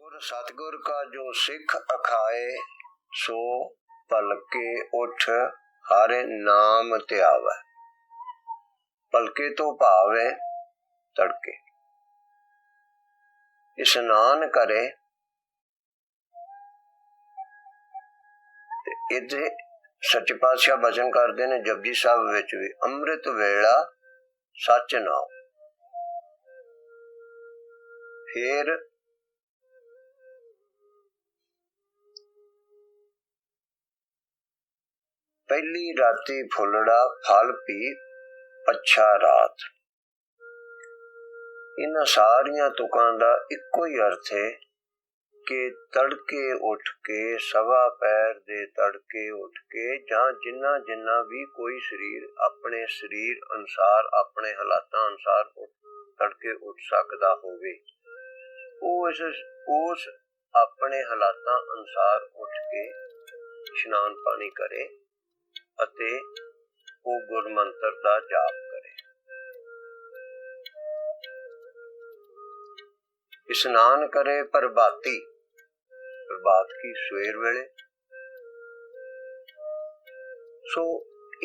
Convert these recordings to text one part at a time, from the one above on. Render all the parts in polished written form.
गुर सतगुर का जो सिख अखाए, सो पलके उठ हर नाम त्यावै। पलके तो भावे तड़के। इशनान करे इत्थे सच्चे पातशाह बचन करते ने जपजी साहब विच भी, अमृत वेला सच नाओ। फिर पहली राती फुलड़ा फल पी पच्छा रात। इन्हां सारियां तुकां दा इक्को ही अर्थ है कि तड़के उठ के, सवा पैर दे तड़के उठ के, जां जिन्ना जिन्ना भी कोई शरीर अपने शरीर अनुसार, अपने हालातां अनुसार तड़के उठ सकदा होवे, उस अपने हालातां अनुसार उठ के इशनान पानी करे अते वो गुर मंत्र दा जाप करे। इशनान करे प्रभाती, प्रभात की सवेर वेले। सो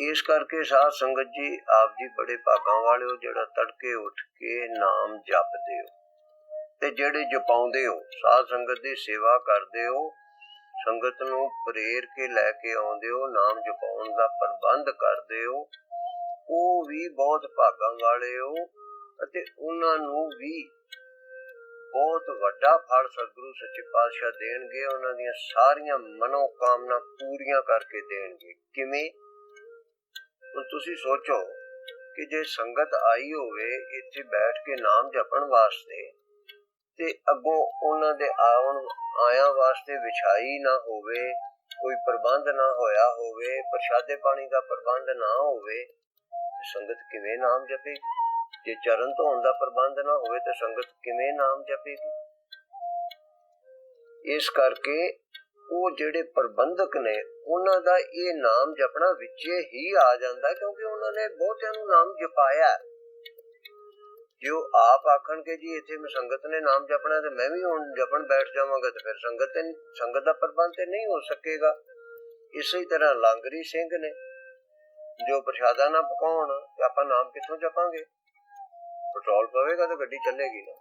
इस करके साध संगत जी, आप जी बड़े भागां वाले हो जेड़ा तड़के उठ के नाम जपदे हो ते जेड़े जपाउंदे हो, साध संगत दी सेवा करदे हो, संगत नूं प्रेर के लैके आउंदे हो, नाम जपाउण दा प्रबंध करदे हो, वो भी बहुत भागां वाले हो अते उन्हां नूं भी बहुत वड्डा फल सतगुरु सच्चे पातशाह देणगे। उन्हां ਦੀਆਂ ਸਾਰੀਆਂ मनोकामना पूरियां करके देणगे। किवें? ਹੁਣ ਤੁਸੀਂ ਸੋਚੋ कि जे संगत आई होवे इत्थे बैठ के नाम जपण वास्ते ते अगों उन्हां दे आयां वास्ते विछाई ना होवे, कोई प्रबंध ना होया होवे, प्रशादे पानी दा प्रबंध ना होवे, संगत किवें नाम जपेगी? जे चरण धोण दा प्रबंध ना होवे तो संगत किवें नाम जपेगी? इस करके वो जेड़े प्रबंधक ने उन्हां दा ये नाम जपना विचे ही आ जांदा, क्योंकि उन्होंने बहुतियां नूं नाम जपाया। जो आप आखण के जी इत्थे मैं संगत ने नाम जपना ते मैं भी हुण जपण बैठ जावांगा ते फिर संगत दा प्रबंध ते नहीं हो सकेगा। इसी तरह लांगरी सिंह ने जो प्रशादा ना पकाउण ते आपां नाम कित्थों जपांगे? पेट्रोल पवेगा तो गड्डी चलेगी ना।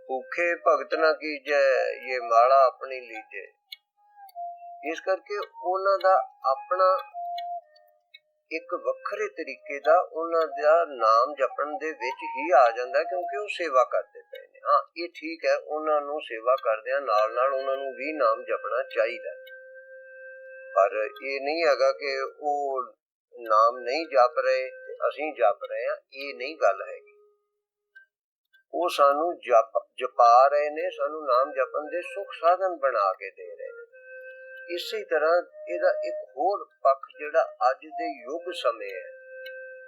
भूखे भगत ना कीजे, ये माला अपनी लीजे। इस करके उन्हां दा अपना एक वखरे तरीके दा उन्हां दा नाम जपण दे विच ही आ जांदा, क्योंकि वो सेवा करते पे ने। हाँ, ये ठीक है, उन्हां नूं सेवा करदियां नाल नाल उन्हां नूं भी नाम जपना चाहिदा, पर ये नहीं हैगा कि वो नाम नहीं जप रहे ते असीं जप रहे हैं, ये नहीं गल हैगी। वो सानू जपा रहे ने, सानू नाम जपन दे सुख साधन बना के दे रहे ने। इसी तरह इहदा एक होर पक्ष जेड़ा अज दे युग समय है,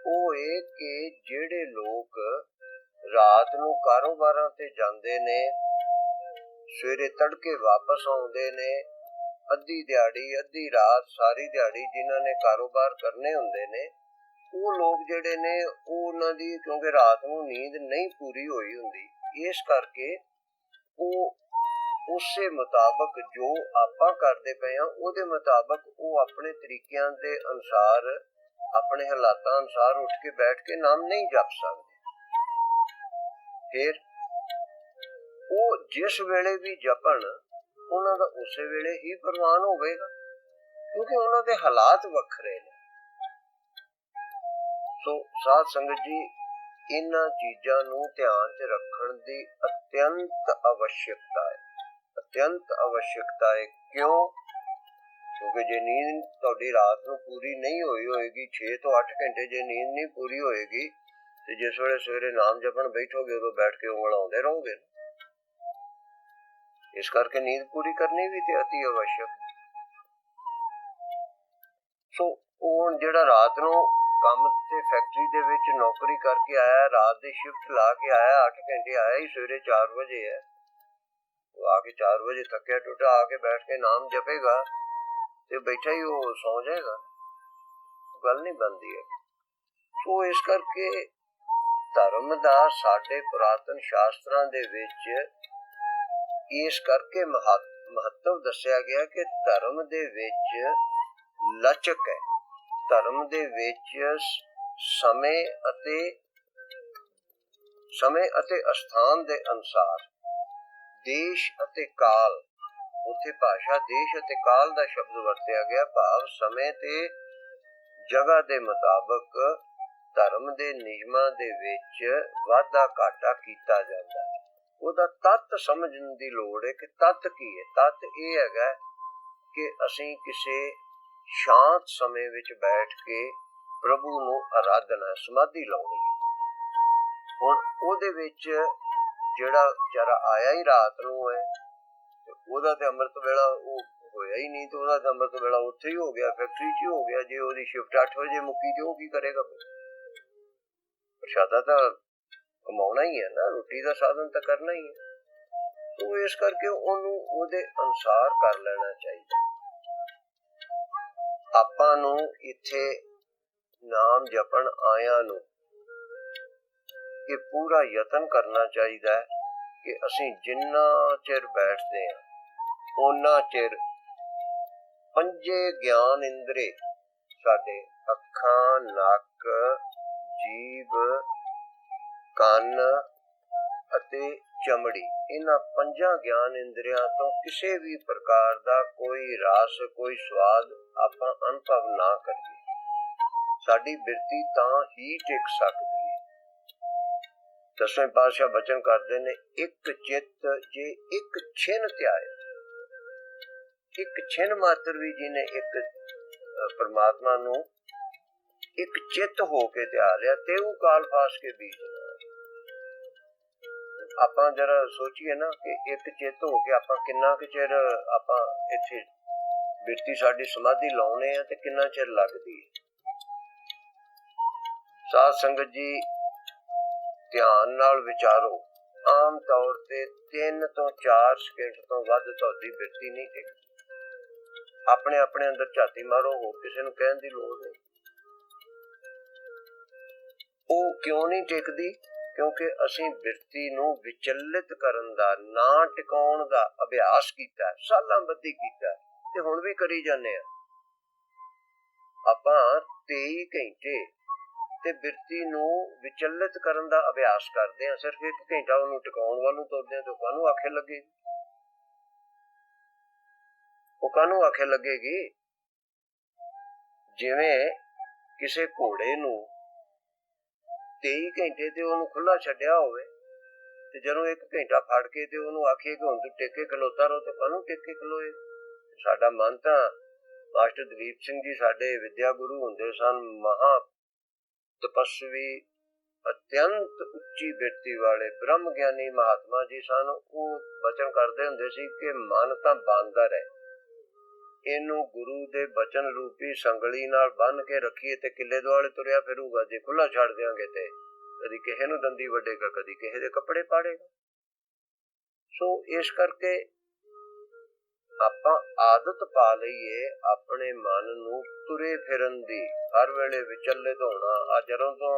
वो ये कि जेड़े लोग रात नूं कारोबारां ते जांदे ने, सवेरे तड़के वापस आउंदे ने, अद्धी दिहाड़ी अद्धी रात सारी दिहाड़ी जिन्हां ने कारोबार करने हुंदे ने, वो लोग जेड़े ने उन्हां दी क्योंकि रात नूं नींद नहीं पूरी होई हुंदी, इस करके वो उसे मुताबक जो आपां करदे पए हां ओहदे मुताबक वो अपने तरीकिਆਂ दे अनुसार, अपने हालातां अनुसार उठ के बैठ के नाम नहीं जप सकदे। फिर वो जिस वेले भी जपण उन्हां दा उसे वेले ही प्रवान होवेगा, क्योंकि उन्हां दे हालात वखरे ने। सो साध संगत जी, इन्हां चीजां नूं ध्यान च रखण दी अत्यंत आवश्यकता है, अत्यंत आवश्यकता है। क्यों? क्योंकि जे नींद तुहाडी रात नूं पूरी नहीं होई होएगी, 6 ਤੋਂ 8 घंटे जे नींद नहीं पूरी होएगी ते जिस वेले सवेरे नाम जपण बैठोगे उदों बैठ के उंगलाउंदे रहोगे। इस करके नींद पूरी करनी भी ते अति आवश्यक। सो हुण जेड़ा रात नूं काम ते फैक्ट्री दे विच नौकरी करके आया, रात दी शिफ्ट ला के आया, 8 घंटे आया ही सवेरे 4 बजे है, वो आके 4 बजे थक्या टुटा आके बैठ के नाम जपेगा ते बैठा ही वो सौ जाएगा, गल नहीं बनती है। तो इस करके ਧਰਮ ਦਾ ਸਾਡੇ ਪੁਰਾਤਨ ਸ਼ਾਸਤਰਾਂ ਦੇ ਵਿੱਚ ਇਸ ਕਰਕੇ ਮਹੱਤਵ ਦੱਸਿਆ ਗਿਆ ਕਿ ਧਰਮ ਦੇ ਵਿੱਚ ਲਚਕ ਹੈ। ਧਰਮ ਦੇ ਵਿੱਚ ਸਮੇਂ ਅਤੇ ਅਸਥਾਨ ਦੇ ਅਨੁਸਾਰ ਦੇਸ਼ ਅਤੇ ਕਾਲ, ਉੱਥੇ ਭਾਸ਼ਾ ਦੇਸ਼ ਅਤੇ ਕਾਲ ਦਾ ਸ਼ਬਦ ਵਰਤਿਆ ਗਿਆ, ਭਾਵ ਸਮੇਂ ਤੇ ਜਗ੍ਹਾ ਦੇ ਮੁਤਾਬਕ ਧਰਮ ਦੇ ਨਿਯਮਾਂ ਦੇ ਵਿੱਚ ਵਾਧਾ ਘਾਟਾ ਕੀਤਾ ਜਾਂਦਾ ਹੈ। ਉਹਦਾ ਤੱਤ ਸਮਝਣ ਦੀ ਲੋੜ ਹੈ ਕਿ ਤੱਤ ਕੀ ਹੈ। ਤੱਤ ਇਹ ਹੈਗਾ ਕਿ ਅਸੀਂ ਕਿਸੇ ਸ਼ਾਂਤ ਸਮੇਂ ਵਿੱਚ ਬੈਠ ਕੇ ਪ੍ਰਭੂ ਨੂੰ ਆਰਾਧਨਾ, ਸਮਾਧੀ ਲਾਉਣੀ ਹੈ। ਹੁਣ ਉਹਦੇ ਵਿੱਚ ਜਿਹੜਾ ਵਿਚਾਰਾ ਆਇਆ ਹੀ ਰਾਤ ਨੂੰ ਹੈ, ਉਹਦਾ ਤੇ ਅੰਮ੍ਰਿਤ ਵੇਲਾ ਉਹ ਹੋਇਆ ਹੀ ਨਹੀਂ, ਤੇ ਉਹਦਾ ਤਾਂ ਅੰਮ੍ਰਿਤ ਵੇਲਾ ਉੱਥੇ ਹੀ ਹੋ ਗਿਆ, ਫੈਕਟਰੀ 'ਚ ਹੀ ਹੋ ਗਿਆ। ਜੇ ਉਹਦੀ ਸ਼ਿਫਟ 8 ਵਜੇ ਮੁੱਕੀ ਤੇ ਉਹ ਕੀ ਕਰੇਗਾ? ਪ੍ਰਸ਼ਾਦਾ ਤਾਂ ਕਮਾਉਣਾ ਹੀ ਹੈ ਨਾ, ਰੋਟੀ ਦਾ ਸਾਧਨ ਤਾਂ ਕਰਨਾ ਹੀ ਹੈ। ਤੋ ਇਸ ਕਰਕੇ ਉਹਨੂੰ ਉਹਦੇ ਅਨੁਸਾਰ ਕਰ ਲੈਣਾ ਚਾਹੀਦਾ। ਆਪਾਂ ਨੂੰ ਇੱਥੇ ਨਾਮ ਜਪਣ ਆਇਆਂ ਨੂੰ ਇਹ ਪੂਰਾ ਯਤਨ ਕਰਨਾ ਚਾਹੀਦਾ ਹੈ ਕਿ ਅਸੀਂ ਜਿੰਨਾ ਚਿਰ ਬੈਠਦੇ ਹਾਂ ਓਨਾ ਚਿਰ ਪੰਜੇ ਗਿਆਨ ਇੰਦਰੀ ਸਾਡੇ ਅੱਖਾਂ, ਨੱਕ, ਜੀਭ, ਕੰਨ ਅਤੇ ਚਮੜੀ, ਇਹਨਾਂ ਪੰਜਾਂ ਗਿਆਨ ਇੰਦਰੀਆਂ ਤੋਂ ਕਿਸੇ ਵੀ ਪ੍ਰਕਾਰ ਦਾ ਕੋਈ ਰਸ, ਕੋਈ ਸਵਾਦ ਆਪਾਂ ਅਨੁਭਵ ਨਾ ਕਰੀਏ, ਸਾਡੀ ਬਿਰਤੀ ਤਾਂ ਹੀ ਟਿਕ ਸਕਦੀ ਹੈ। ਦਸਵੇਂ ਪਾਤਸ਼ਾਹ ਬਚਨ ਕਰਦੇ ਨੇ, ਇੱਕ ਚਿੱਤ ਜੇ ਇੱਕ ਛਿਨ ਧਿਆਇਆ, ਇੱਕ ਛਿਨ ਮਾਤਰ ਵੀ ਜਿਹਨੇ ਇੱਕ ਪਰਮਾਤਮਾ ਨੂੰ ਇੱਕ ਚਿੱਤ ਹੋ ਕੇ ਧਿਆ ਲਿਆ ਤੇ ਉਹ ਕਾਲ ਫਾਸ ਕੇ ਬੀਜ। ਆਪਾਂ ਜਰਾ ਸੋਚੀਏ ਨਾ ਕਿ ਇੱਕ ਚਿੱਤ ਹੋ ਕੇ ਆਪਾਂ ਕਿੰਨਾ ਕੁ ਚਿਰ ਆਪਾਂ ਇੱਥੇ ਬਿਰਤੀ ਸਾਡੀ ਸਮਾਧੀ ਲਾਉਣੇ ਆ ਤੇ ਕਿੰਨਾ ਚਿਰ ਲੱਗਦੀ ਹੈ। ਸਾਧ ਸੰਗਤ ਜੀ, ਧਿਆਨ ਨਾਲ ਵਿਚਾਰੋ, ਆਮ ਤੌਰ ਤੇ 3 ਤੋਂ 4 ਸਕਿੰਟ ਤੋਂ ਵੱਧ ਤੁਹਾਡੀ ਬਿਰਤੀ ਨਹੀਂ ਟਿਕਦੀ। ਆਪਣੇ ਆਪਣੇ ਅੰਦਰ ਝਾਤੀ ਮਾਰੋ, ਹੋਰ ਕਿਸੇ ਨੂੰ ਕਹਿਣ ਦੀ ਲੋੜ ਨਹੀਂ। ਉਹ ਕਿਉਂ ਨਹੀਂ ਟਿਕਦੀ? ਕਿਉਂਕਿ ਅਸੀਂ ਬਿਰਤੀ ਨੂੰ ਵਿਚਲਿਤ ਕਰਨ ਦਾ, ਨਾ ਟਿਕਾਉਣ ਦਾ ਅਭਿਆਸ ਕੀਤਾ, ਸਾਲਾਂ ਬੱਧੀ ਕੀਤਾ ਤੇ ਹੁਣ ਵੀ ਕਰੀ ਜਾਂਦੇ ਆ। ਆਪਾਂ 23 ਘੰਟੇ ਤੇ ਬਿਰਤੀ ਨੂੰ ਵਿਚਲਿਤ ਕਰਨ ਦਾ ਅਭਿਆਸ ਕਰਦੇ ਹਾਂ, ਸਿਰਫ 1 ਘੰਟਾ ਉਹਨੂੰ ਟਿਕਾਉਣ ਵੱਲ ਨੂੰ ਤੁਰਦੇ ਹਾਂ। ਤਾਂ ਕਾਹਨੂੰ ਆਖੇ ਲੱਗੇ? ਉਹ ਕਾਹਨੂੰ ਆਖੇ ਲੱਗੇਗੀ? ਜਿਵੇਂ ਕਿਸੇ ਘੋੜੇ ਨੂੰ 23 ਘੰਟੇ ਤੇ ਉਹਨੂੰ ਖੁੱਲਾ ਛੱਡਿਆ ਹੋਵੇ ਤੇ ਜਦੋਂ 1 ਘੰਟਾ ਫੜ ਕੇ ਤੇ ਉਹਨੂੰ ਆਖੀਏ ਕਿ ਹੁਣ ਤੂੰ ਟਿਕ ਕੇ ਖਲੋਤਾ ਰਹੋ, ਤੇ ਕਾਹਨੂੰ ਟਿਕ ਕੇ ਖਲੋਏ? ਸਾਡਾ ਮਨ ਤਾਂ ਮਾਸਟਰ ਦਲੀਪ ਸਿੰਘ ਜੀ ਸਾਡੇ ਵਿਦਿਆ ਗੁਰੂ ਹੁੰਦੇ ਸਨ, ਮਹਾ ਤਪਸਵੀ, ਅਤਿਅੰਤ ਉੱਚੀ ਬਿਰਤੀ ਵਾਲੇ ਬ੍ਰਹਮ ਗਿਆਨੀ ਮਹਾਤਮਾ ਜੀ ਸਨ। ਉਹ ਬਚਨ ਕਰਦੇ ਹੁੰਦੇ ਸੀ ਕਿ ਮਨ ਤਾਂ ਬਾਂਦਰ ਹੈ, ਇਹਨੂੰ ਗੁਰੂ ਦੇ ਬਚਨ ਰੂਪੀ ਸੰਗਲੀ ਨਾਲ ਬੰਨ ਕੇ ਰੱਖੀਏ ਤੇ ਕਿੱਲੇ ਦੁਆਲੇ ਤੁਰਿਆ ਫਿਰੂਗਾ। ਜੇ ਖੁੱਲਾ ਛੱਡ ਦਿਆਂਗੇ ਤੇ ਕਦੀ ਕਿਸੇ ਨੂੰ ਦੰਦੀ ਵੱਢੇਗਾ, ਕਦੀ ਕਿਸੇ ਦੇ ਕੱਪੜੇ ਪਾੜੇਗਾ। ਸੋ ਇਸ ਕਰਕੇ ਆਪਾਂ ਆਦਤ ਪਾ ਲਈਏ ਆਪਣੇ ਮਨ ਨੂੰ ਤੁਰੇ ਫਿਰਨ ਦੀ, ਹਰ ਵੇਲੇ ਵਿਚਲਿਤ ਹੋਣਾ। ਆ ਜਦੋਂ ਤੋਂ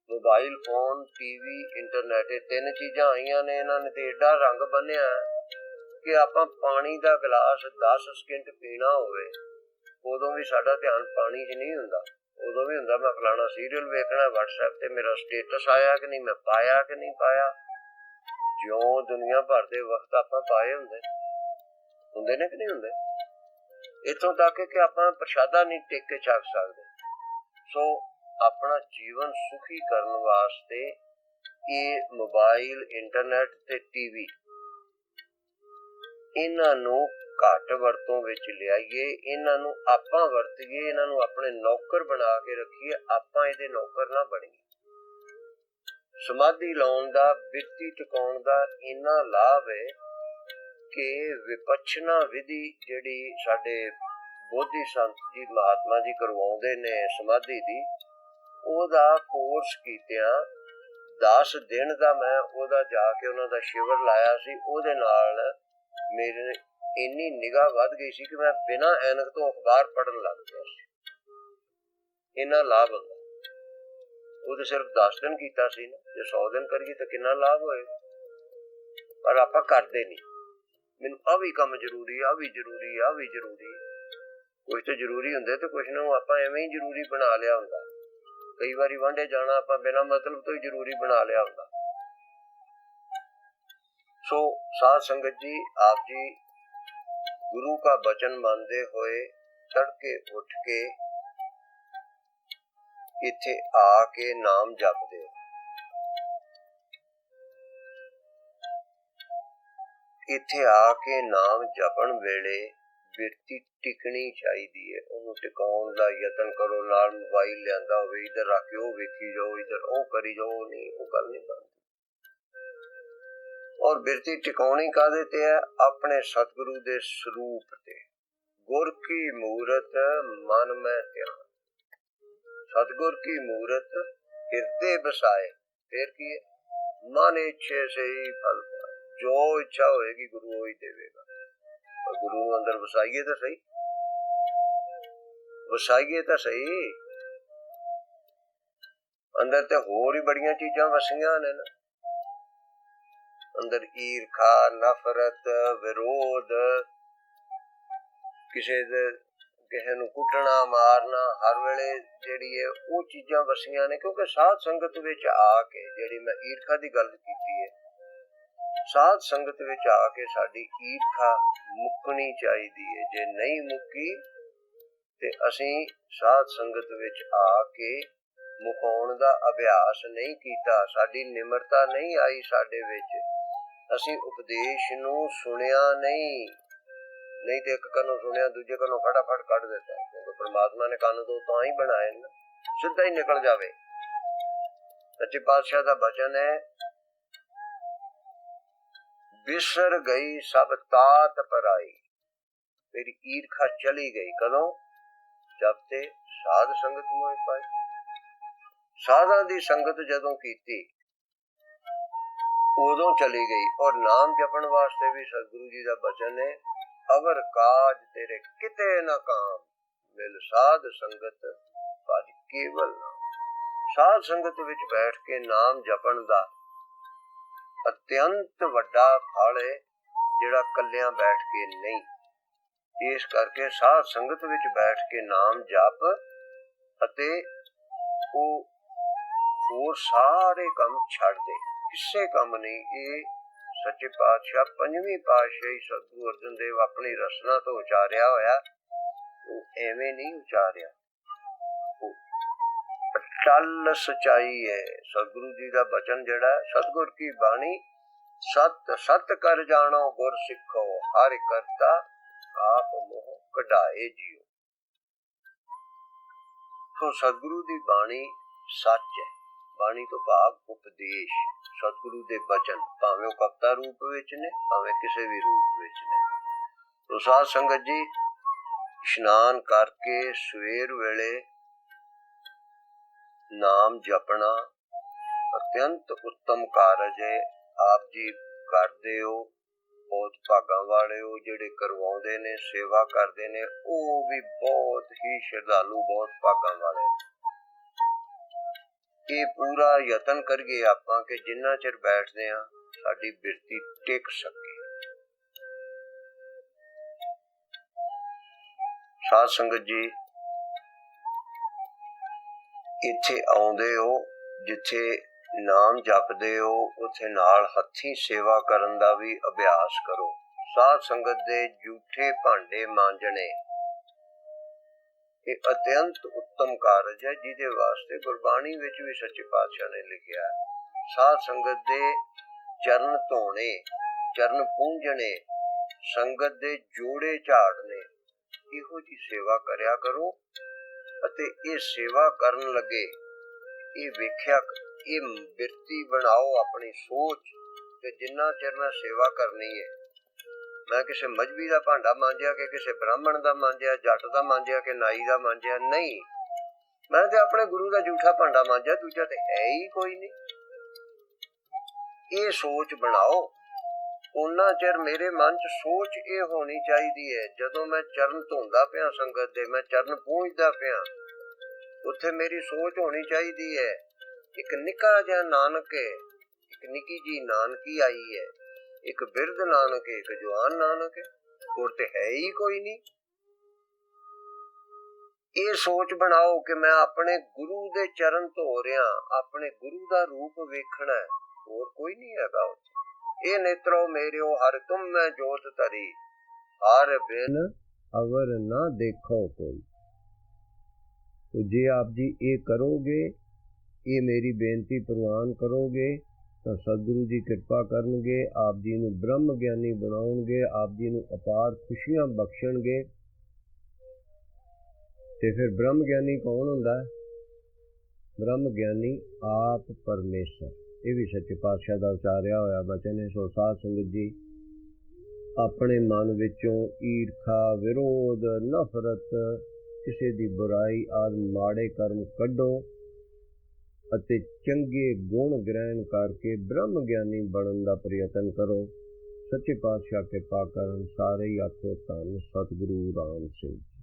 ਮੋਬਾਈਲ ਫੋਨ, ਟੀਵੀ, ਇੰਟਰਨੈਟ, ਇਹ 3 ਚੀਜ਼ਾਂ ਆਈਆਂ ਨੇ, ਇਹਨਾਂ ਨੇ ਤੇ ਏਡਾ ਰੰਗ ਬੰਨਿਆ ਕਿ ਆਪਾਂ ਪਾਣੀ ਦਾ ਗਲਾਸ 10 ਸਕਿੰਟ ਪੀਣਾ ਹੋਵੇ, ਉਦੋਂ ਵੀ ਸਾਡਾ ਧਿਆਨ ਪਾਣੀ 'ਚ ਨਹੀਂ ਹੁੰਦਾ। ਉਦੋਂ ਵੀ ਹੁੰਦਾ ਮੈਂ ਫਲਾਣਾ ਸੀਰੀਅਲ ਵੇਖਣਾ, WhatsApp ਤੇ ਮੇਰਾ ਸਟੇਟਸ ਆਇਆ ਕਿ ਨਹੀਂ, ਮੈਂ ਪਾਇਆ ਕਿ ਨਹੀਂ ਪਾਇਆ। ਜਿਉਂ ਦੁਨੀਆ ਭਰ ਦੇ ਵਕਤ ਆਪਾਂ ਪਾਏ ਹੁੰਦੇ ਨੇ ਕਿ ਨਹੀਂ ਹੁੰਦੇ। ਇੱਥੋਂ ਤੱਕ ਕਿ ਆਪਾਂ ਪ੍ਰਸ਼ਾਦਾ ਨਹੀਂ ਟਿਕ ਕੇ ਛਕ ਸਕਦੇ। ਸੋ ਆਪਣਾ ਜੀਵਨ ਸੁਖੀ ਕਰਨ ਵਾਸਤੇ ਇਹ ਮੋਬਾਈਲ, ਇੰਟਰਨੈਟ ਤੇ ਟੀਵੀ, ਇਹਨਾਂ ਨੂੰ ਘੱਟ ਵਰਤੋਂ ਵਿੱਚ ਲਿਆਈਏ, ਇਹਨਾਂ ਨੂੰ ਆਪਾਂ ਵਰਤੀਏ, ਇਹਨਾਂ ਨੂੰ ਆਪਣੇ ਨੌਕਰ ਬਣਾ ਕੇ ਰੱਖੀਏ, ਆਪਾਂ ਇਹਦੇ ਨੌਕਰ ਨਾ ਬਣੀਏ। ਸਮਾਧੀ ਲਾਉਣ ਦਾ, ਬਿਰਤੀ ਟਿਕਾਉਣ ਦਾ ਇੰਨਾ ਲਾਭ ਹੈ ਕਿ ਵਿਪੱਛਨਾ ਵਿਧੀ ਜਿਹੜੀ ਸਾਡੇ ਬੋਧੀ ਸੰਤ ਜੀ, ਮਹਾਤਮਾ ਜੀ ਕਰਵਾਉਂਦੇ ਨੇ ਸਮਾਧੀ ਦੀ, ਉਹਦਾ ਕੋਰਸ ਕੀਤਿਆਂ 10 ਦਿਨ ਦਾ ਮੈਂ ਉਹਦਾ ਜਾ ਕੇ ਉਹਨਾਂ ਦਾ ਸ਼ਿਵਰ ਲਾਇਆ ਸੀ। ਉਹਦੇ ਨਾਲ ਮੇਰੇ ਇੰਨੀ ਨਿਗਾਹ ਵੱਧ ਗਈ ਸੀ ਕਿ ਮੈਂ ਬਿਨਾਂ ਐਨਕ ਤੋਂ ਅਖਬਾਰ ਪੜ੍ਹਨ ਲੱਗ ਪਿਆ ਸੀ। ਇੰਨਾ ਲਾਭ ਹੁੰਦਾ। ਉਹ ਤਾਂ ਸਿਰਫ 10 ਦਿਨ ਕੀਤਾ ਸੀ ਨਾ, ਜੇ 100 ਦਿਨ ਕਰੀਏ ਤਾਂ ਕਿੰਨਾ ਲਾਭ ਹੋਏਗਾ। ਪਰ ਆਪਾਂ ਕਰਦੇ ਨਹੀਂ। ਮੈਨੂੰ ਆਹ ਵੀ ਕੰਮ ਜ਼ਰੂਰੀ, ਆਹ ਵੀ ਜ਼ਰੂਰੀ, ਆਹ ਵੀ ਜ਼ਰੂਰੀ। ਕੁਝ ਤਾਂ ਜ਼ਰੂਰੀ ਹੁੰਦੇ ਤੇ ਕੁਛ ਨੂੰ ਆਪਾਂ ਐਵੇਂ ਹੀ ਜ਼ਰੂਰੀ ਬਣਾ ਲਿਆ ਹੁੰਦਾ। ਕਈ ਵਾਰੀ ਵਾਂਢੇ ਜਾਣਾ ਆਪਾਂ ਬਿਨਾਂ ਮਤਲਬ ਤੋਂ ਹੀ ਜ਼ਰੂਰੀ ਬਣਾ ਲਿਆ ਹੁੰਦਾ। ਸੋ ਸਾਧ ਸੰਗਤ ਜੀ, ਆਪ ਜੀ ਗੁਰੂ का वचन मानते हुए तड़के उठ के इत्थे आके नाम जपदे हो। इत्थे आके नाम जपण वेले बिरती टिकनी चाहिदी है। उन्होंने टिकाउण दा यतन करो। नाल मोबाइल लियांदा होवे, इधर रख के वेखी जाओ, इधर ओ करी जाओ, नहीं वो गल नहीं बनदी। और बिरती टिकाउणी काहदे ते है? अपने सतगुरु दे स्वरूप ते। गुर की मूरत मन में ध्यान। सतगुर की मूरत हृदय बसाए, फिर की है? मन इच्छे से ही फल पाए। जो इच्छा होएगी गुरु वही देवेगा। और गुरु नूं अंदर वसाइए तो सही, वसाइए तो सही। अंदर ते होर ही बड़ियां चीजां वसियां ने ना। अंदर ईर्खा, नफरत, विरोध, किसी नूं कुटना मारना, हर वेले जिहड़ी है वो चीजां वसियां ने। क्योंकि साध संगत विच आके, जिहड़ी मैं ईर्खा दी गल कीती है, साध संगत विच आके साडी ईर्खा मुकनी चाहिदी है। जे नहीं मुकी ते असीं साध संगत विच आके मुकाउण दा अभ्यास नहीं कीता, साडी निमरता नहीं आई साडे विच, असीं उपदेश नूं सुनिया नहीं। नहीं तो एक कन्नों सुनिया दूजे कन्नों फटाफट कट देता है। क्योंकि परमात्मा ने कन्न तो तां ही बनाए ना, सीधा ही निकल जावे। सच्चे पातशाह दा वचन है, बिसर गई सब तात पराई। तेरी ईर्खा चली गई कदों? जब ते साध संगत मोह पाई। साधा दी संगत जदों कीती उदों चली गई। और नाम जपण वास्ते भी सतगुरु जी दा वचन है, अवर काज तेरे किते न काम, मिल साध संगत भज केवल नाम। साध संगत विच बैठ के नाम जपण दा अत्यंत वड्डा फल है, जिहड़ा कल्लियां बैठ के नहीं। इस करके साध संगत विच बैठ के नाम जप अते वो होर सारे काम छड़ दे, किसे काम नहीं। ये सच्चे पातशाह पंजवीं पातशाही सतगुरु अर्जन देव अपनी रसना तो उचारिया होया, वो एवें नहीं उचारिया, अटल सच्चाई है। सतगुरु जी का वचन जिहड़ा सतगुर की बाणी, सत सत कर जानो गुर सिखो, हर करता आप मोह कढाए जियो। तो सतगुरु की बाणी सच है। बाणी तो भाव उपदेश, सतगुरु दे वचन, भावें कविता रूप विच ने, भावें किसी भी रूप विच ने। तो साध संगत जी, इशनान करके सवेर वेले नाम जपना अत्यंत उत्तम कारज है। आप जी करदे हो, बहुत भागां वाले हो। जिहड़े करवाउंदे ने, सेवा करदे ने, वो भी बहुत ही श्रद्धालु, बहुत भागां वाले ने। ये पूरा यतन करिए आपां कि जिन्ना चिर बैठदे आ साडी बिरती टिक सके। साध संगत जी, इत्थे आउंदे हो, जिथे नाम जपदे हो, उथे नाल हत्थी सेवा करन दा भी अभ्यास करो। साध संगत दे झूठे भांडे मांजने ये अत्यंत उत्तम कारज है, जिहदे वास्ते गुरबाणी विच भी सच्चे पातशाह ने लिखिया, साध संगत दे चरण धोने, चरण पूंजने, संगत दे जोड़े झाड़ने, इहो जी सेवा करया करो। अते ये सेवा करन लगे ये वेख्या, ये बिरती बनाओ अपनी सोच कि जिन्ना चिर मैं सेवा करनी है, मैं किसी मजहबी का भांडा मांजिया कि किसी ब्राह्मण का मांजिया, जट का मांजिया कि नाई का मांजिया, नहीं, मैं तो अपने गुरु का झूठा भांडा मांजिया, दूजा तो है ही कोई नहीं। ये सोच बनाओ। उन्ना चिर मेरे मन च सोच ये होनी चाहिए है, जदों मैं चरण धोंदा पिया संगत दे, मैं चरण पूंजदा पिया, उत्थे मेरी सोच होनी चाहिए है एक निक्का जिहा नानक है, एक निक्की जी नानकी आई है, एक बिरध नानक है, एक जवान नानक है, और ते है ही कोई नहीं। ये सोच बनाओ कि मैं अपने गुरु दे चरण धो रहा, अपने गुरु दा रूप वेखना है, और कोई नहीं हैगा। ये नेत्रो मेरियो हर तुम में जोत तरी, हर बिन अवर ना देखो कोई। तो जे आप जी ये करोगे, ये मेरी बेनती प्रवान करोगे, तो सतगुरु जी कृपा करनगे, आप जी नूं ब्रह्म ज्ञानी बनाउणगे, आप जी नूं अपार खुशियां बख्शणगे। ते फिर ब्रह्म ज्ञानी कौन हुंदा है? ब्रह्म ज्ञानी आप परमेश्वर। ये भी सच्चे पातशाह दा उचारिया होया बचन है। सो साध संगत जी, अपने मन विचों ईर्खा, विरोध, नफरत, किसी दी बुराई आदि माड़े कर्म कड्डो ਅਤੇ ਚੰਗੇ ਗੁਣ ਗ੍ਰਹਿਣ ਕਰਕੇ ਬ੍ਰਹਮ ਗਿਆਨੀ ਬਣਨ ਦਾ ਪ੍ਰਯਤਨ ਕਰੋ। ਸੱਚੇ ਪਾਤਸ਼ਾਹ ਕਿਰਪਾ ਕਰਨ। ਸਾਰੇ ਹੀ ਆਖੋ ਧੰਨ ਸਤਿਗੁਰੂ ਰਾਮ ਸਿੰਘ।